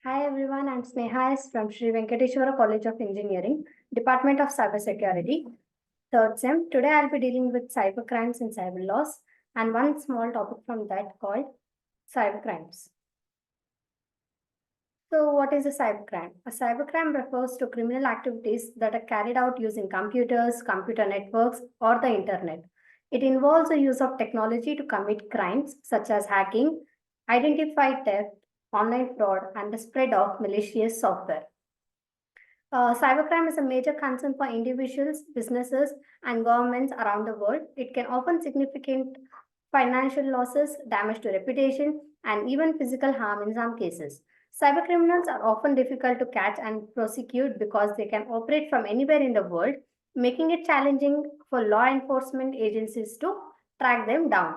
Hi everyone, I'm Sneha S from Sri Venkateshwara College of Engineering, Department of Cybersecurity, third SEM. Today I'll be dealing with cybercrimes and cyber laws and one small topic from that called cybercrimes. So what is a cybercrime? A cybercrime refers to criminal activities that are carried out using computers, computer networks, or the internet. It involves the use of technology to commit crimes such as hacking, identify theft, online fraud, and the spread of malicious software. Cybercrime is a major concern for individuals, businesses, and governments around the world. It can often significant financial losses, damage to reputation, and even physical harm in some cases. Cybercriminals are often difficult to catch and prosecute because they can operate from anywhere in the world, making it challenging for law enforcement agencies to track them down.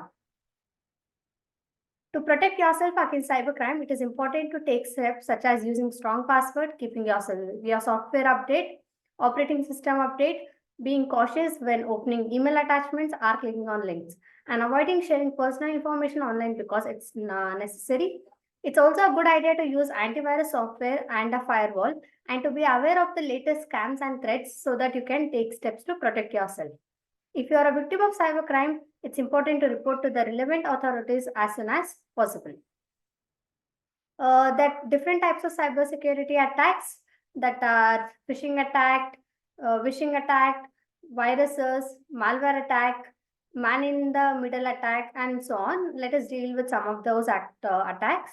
To protect yourself against cybercrime, it is important to take steps such as using strong password, keeping your software update, operating system update, being cautious when opening email attachments or clicking on links, and avoiding sharing personal information online because it's not necessary. It's also a good idea to use antivirus software and a firewall and to be aware of the latest scams and threats so that you can take steps to protect yourself. If you are a victim of cybercrime, it's important to report to the relevant authorities as soon as possible. That different types of cybersecurity attacks that are phishing attack, wishing attack, viruses, malware attack, man in the middle attack, and so on. Let us deal with some of those attacks.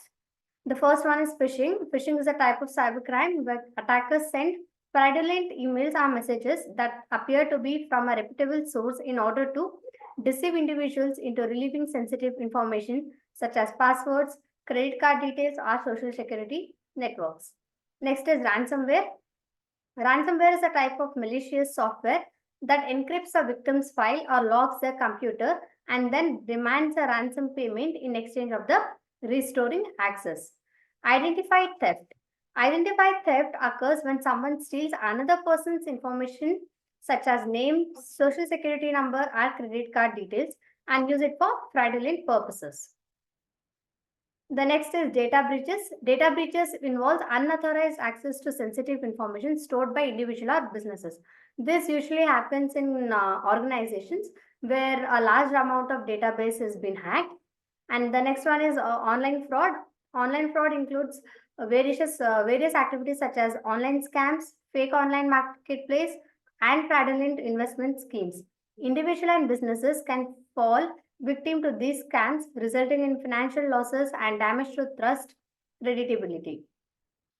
The first one is phishing. Phishing is a type of cybercrime where attackers send fraudulent emails or messages that appear to be from a reputable source in order to deceive individuals into relieving sensitive information such as passwords, credit card details, or social security networks. Next is ransomware. Ransomware is a type of malicious software that encrypts a victim's file or locks their computer and then demands a ransom payment in exchange of the restoring access. Identified theft. Identified theft occurs when someone steals another person's information such as name, social security number, or credit card details and use it for fraudulent purposes. The next is data breaches. Data breaches involves unauthorized access to sensitive information stored by individual or businesses. This usually happens in organizations where a large amount of database has been hacked. And the next one is online fraud. Online fraud includes various activities such as online scams, fake online marketplace, and fraudulent investment schemes. Individual and businesses can fall victim to these scams, resulting in financial losses and damage to trust creditability.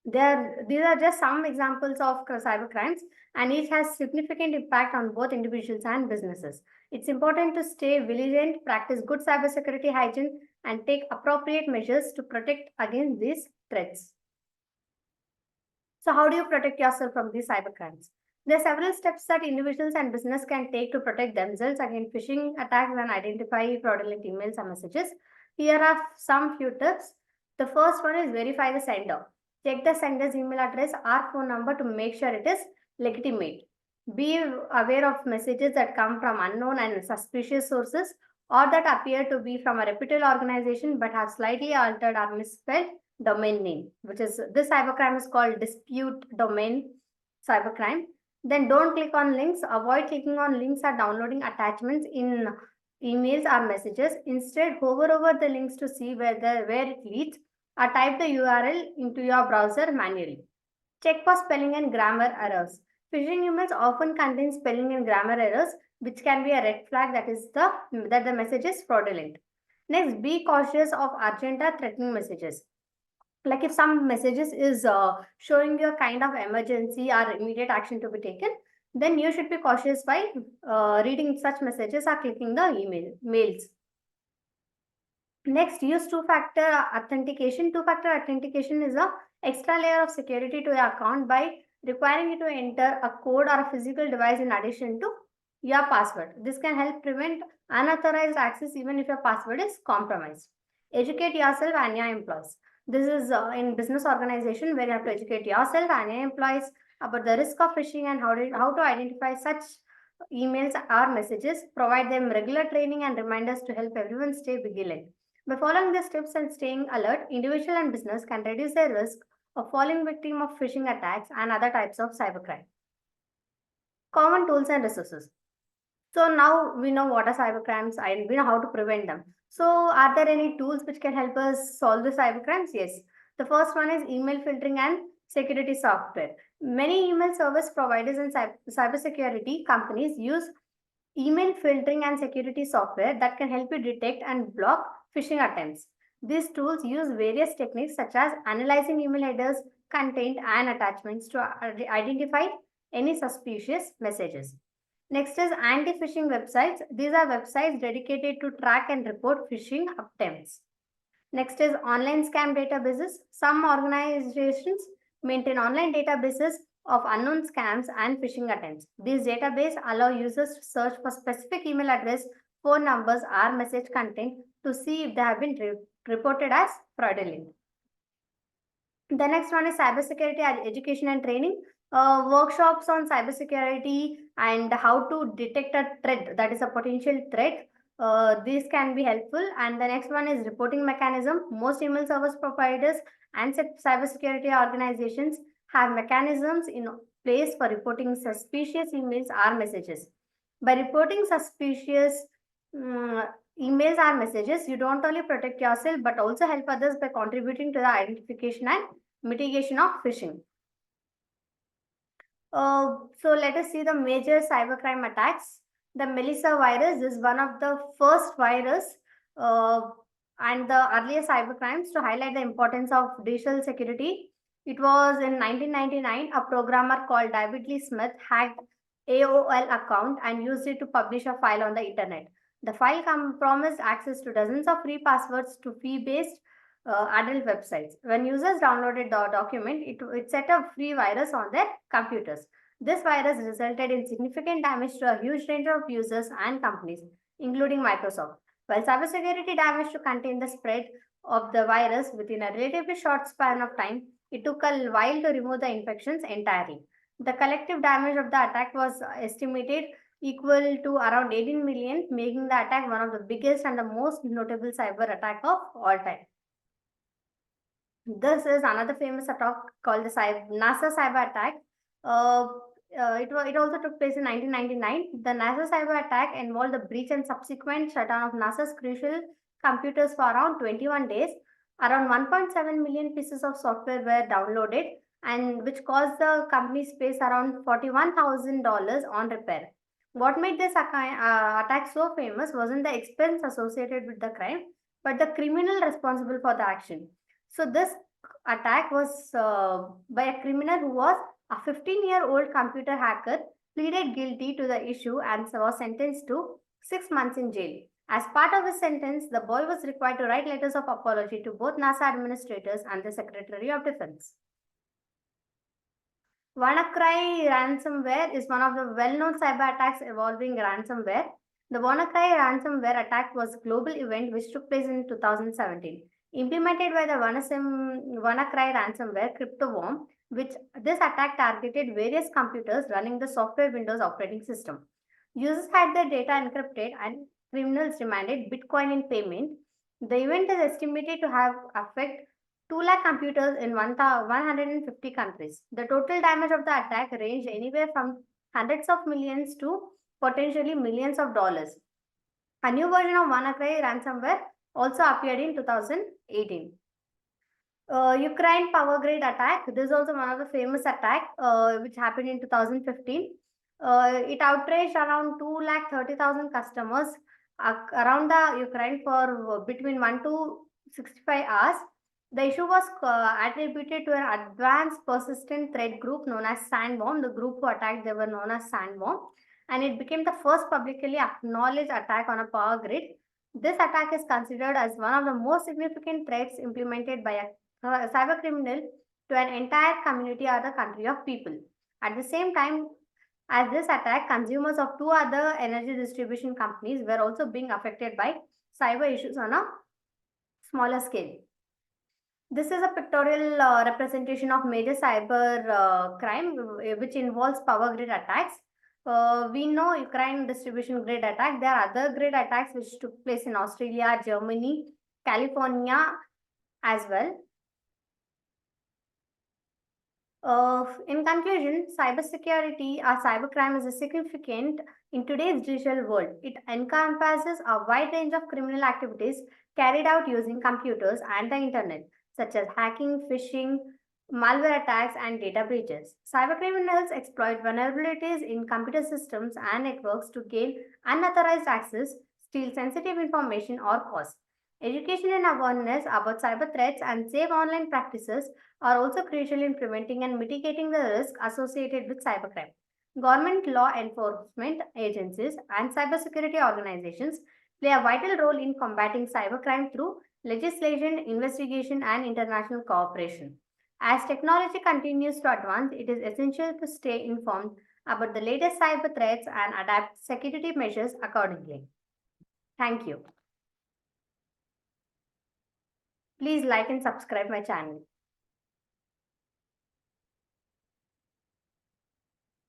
These are just some examples of cyber crimes, and each has significant impact on both individuals and businesses. It's important to stay vigilant, practice good cybersecurity hygiene, and take appropriate measures to protect against these threats. So, how do you protect yourself from these cyber crimes? There are several steps that individuals and business can take to protect themselves against phishing attacks and identify fraudulent emails and messages. Here are some few tips. The first one is verify the sender. Check the sender's email address or phone number to make sure it is legitimate. Be aware of messages that come from unknown and suspicious sources or that appear to be from a reputable organization but have slightly altered or misspelled domain name, which is this cybercrime is called dispute domain cybercrime. Then don't click on links. Avoid clicking on links or downloading attachments in emails or messages. Instead, hover over the links to see where it leads or type the URL into your browser manually. Check for spelling and grammar errors. Phishing emails often contain spelling and grammar errors, which can be a red flag that the message is fraudulent. Next, be cautious of urgent or threatening messages. Like if some messages is showing you a kind of emergency or immediate action to be taken, then you should be cautious by reading such messages or clicking the mails. Next, use two-factor authentication. Two-factor authentication is a extra layer of security to your account by requiring you to enter a code or a physical device in addition to your password. This can help prevent unauthorized access even if your password is compromised. Educate yourself and your employees. This is in business organization where you have to educate yourself and your employees about the risk of phishing and how to identify such emails or messages. Provide them regular training and reminders to help everyone stay vigilant. By following these tips and staying alert, individual and business can reduce their risk falling victim of phishing attacks and other types of cybercrime. Common tools and resources. So now we know what are cybercrimes and we know how to prevent them. So are there any tools which can help us solve the cybercrimes? Yes. The first one is email filtering and security software. Many email service providers and cybersecurity companies use email filtering and security software that can help you detect and block phishing attempts. These tools use various techniques such as analyzing email headers, content, and attachments to identify any suspicious messages. Next is anti-phishing websites. These are websites dedicated to track and report phishing attempts. Next is online scam databases. Some organizations maintain online databases of unknown scams and phishing attempts. These databases allow users to search for specific email address, phone numbers, or message content to see if they have been reported as fraudulent. The next one is cybersecurity education and training. Workshops on cybersecurity and how to detect a threat, that is a potential threat. These can be helpful. And the next one is reporting mechanism. Most email service providers and cybersecurity organizations have mechanisms in place for reporting suspicious emails or messages. By reporting suspicious emails or messages, you don't only protect yourself but also help others by contributing to the identification and mitigation of phishing. So let us see the major cybercrime attacks. The Melissa virus is one of the first virus uh, and the earliest cybercrimes to highlight the importance of digital security. It was in 1999, a programmer called David Lee Smith hacked AOL account and used it to publish a file on the internet. The file promised access to dozens of free passwords to fee-based adult websites. When users downloaded the document, it set up free virus on their computers. This virus resulted in significant damage to a huge range of users and companies, including Microsoft. While cybersecurity damage to contain the spread of the virus within a relatively short span of time, it took a while to remove the infections entirely. The collective damage of the attack was estimated equal to around 18 million, making the attack one of the biggest and the most notable cyber attack of all time. This is another famous attack called the NASA cyber attack. Uh, it also took place in 1999. The NASA cyber attack involved the breach and subsequent shutdown of NASA's crucial computers for around 21 days. Around 1.7 million pieces of software were downloaded, and which caused the company to spend around $41,000 on repair. What made this attack so famous wasn't the expense associated with the crime, but the criminal responsible for the action. So this attack was by a criminal who was a 15-year-old computer hacker, pleaded guilty to the issue and was sentenced to 6 months in jail. As part of his sentence, the boy was required to write letters of apology to both NASA administrators and the Secretary of Defense. WannaCry ransomware is one of the well-known cyber attacks involving ransomware. The WannaCry ransomware attack was a global event which took place in 2017. Implemented by the WannaCry ransomware cryptoworm, which this attack targeted various computers running the software Windows operating system. Users had their data encrypted and criminals demanded Bitcoin in payment. The event is estimated to have affected 2 lakh computers in 150 countries. The total damage of the attack ranged anywhere from hundreds of millions to potentially millions of dollars. A new version of WannaCry ransomware also appeared in 2018. Ukraine power grid attack. This is also one of the famous attack which happened in 2015. It outraged around 230,000 customers around the Ukraine for between 1 to 65 hours. The issue was attributed to an advanced persistent threat group known as Sandworm. The group who attacked, they were known as Sandworm, and it became the first publicly acknowledged attack on a power grid. This attack is considered as one of the most significant threats implemented by a cyber criminal to an entire community or the country of people. At the same time as this attack, consumers of 2 other energy distribution companies were also being affected by cyber issues on a smaller scale. This is a pictorial representation of major cyber crime which involves power grid attacks. We know Ukraine distribution grid attack. There are other grid attacks which took place in Australia, Germany, California as well. In conclusion, cybersecurity or cybercrime is significant in today's digital world. It encompasses a wide range of criminal activities carried out using computers and the internet, such as hacking, phishing, malware attacks, and data breaches. Cybercriminals exploit vulnerabilities in computer systems and networks to gain unauthorized access, steal sensitive information, or cause. Education and awareness about cyber threats and safe online practices are also crucial in preventing and mitigating the risk associated with cybercrime. Government law enforcement agencies and cybersecurity organizations play a vital role in combating cybercrime through legislation, investigation, and international cooperation. As technology continues to advance, it is essential to stay informed about the latest cyber threats and adapt security measures accordingly. Thank you. Please like and subscribe my channel.